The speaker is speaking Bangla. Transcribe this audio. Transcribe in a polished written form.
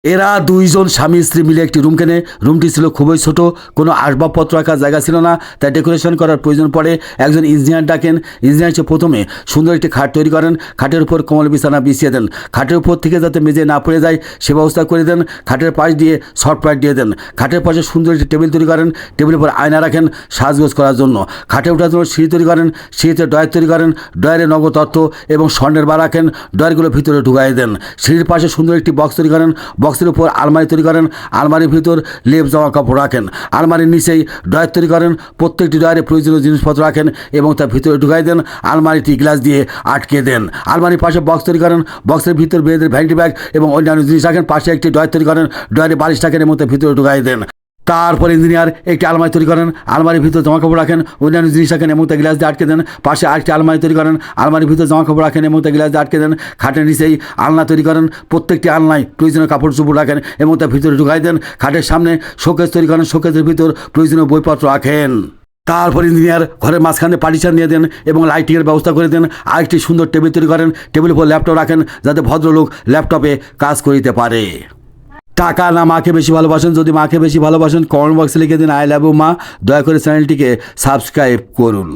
এরা দুইজন স্বামী স্ত্রী মিলে একটি রুম কেনে। রুমটি ছিল খুবই ছোট, কোনো আসবাবপত্র রাখার জায়গা ছিল না, তাই ডেকোরেশন করার প্রয়োজন পড়ে। একজন ইঞ্জিনিয়ার ডাকেন। ইঞ্জিনিয়ার এসে প্রথমে সুন্দর একটি খাট তৈরি করেন, খাটের উপর কমল বিছানা বিছিয়ে দেন, খাটের উপর থেকে যাতে মেঝে না পড়ে যায় সে ব্যবস্থা করে দেন। খাটের পাশ দিয়ে শর্ট প্যাড দিয়ে দেন। খাটের পাশে সুন্দর একটি টেবিল তৈরি করেন, টেবিলের উপর আয়না রাখেন সাজগোজ করার জন্য। খাটে ওঠার জন্য সিঁড়ি তৈরি করেন, সিঁড়িতে ডয়ার তৈরি করেন, ডয়ারে নগদ অর্থ এবং স্বর্ণের বার রাখেন, ডয়ারগুলো ভিতরে ঢুকাই দেন। সিঁড়ির পাশে সুন্দর একটি বক্স তৈরি করেন, বক্সের উপর আলমারি তৈরি করেন, আলমারির ভিতর লেপ জামা কাপড় রাখেন। আলমারির নিচেই ডয়ার তৈরি করেন, প্রত্যেকটি ডয়ারে প্রয়োজনীয় জিনিসপত্র রাখেন এবং তার ভিতরে ঢুকাই দেন। আলমারিটি গ্লাস দিয়ে আটকে দেন। আলমারির পাশে বক্স তৈরি করেন, বক্সের ভিতর মেয়েদের ভ্যানিটি ব্যাগ এবং অন্যান্য জিনিস রাখেন। পাশে একটি ডয়ার তৈরি করেন, ডয়ারে বালিশ রাখেন এবং তার ভিতরে ঢুকাই দেন। তারপর ইঞ্জিনিয়ার একটি আলমারি তৈরি করেন, আলমারির ভিতর জামা কাপড় রাখেন, অন্যান্য জিনিস রাখেন এবং তা গ্লাস দিয়ে আটকে দেন। পাশে আরেকটি আলমারি তৈরি করেন, আলমারির ভিতর জামা কাপড় রাখেন এবং তা গ্লাস দিয়ে আটকে দেন। খাটের নিচেই আলনা তৈরি করেন, প্রত্যেকটি আলনায় প্রয়োজনীয় কাপড় চোপড় রাখেন এবং তার ভিতরে ঢুকাই দেন। খাটের সামনে শোকেস তৈরি করেন, শোকেসের ভিতর প্রয়োজনীয় বইপত্র রাখেন। তারপর ইঞ্জিনিয়ার ঘরের মাঝখানে পার্টিশন নিয়ে দেন এবং লাইটিংয়ের ব্যবস্থা করে দেন। আরেকটি সুন্দর টেবিল তৈরি করেন, টেবিলের উপর ল্যাপটপ রাখেন যাতে ভদ্রলোক ল্যাপটপে কাজ করিতে পারে। টাকা না মাকে বেশি ভালোবাসেন? যদি মাকে বেশি ভালোবাসেন কমেন্ট বক্সে লিখে দিন আই লাভ ইউ মা। দয়া করে চ্যানেলটিকে সাবস্ক্রাইব করুন।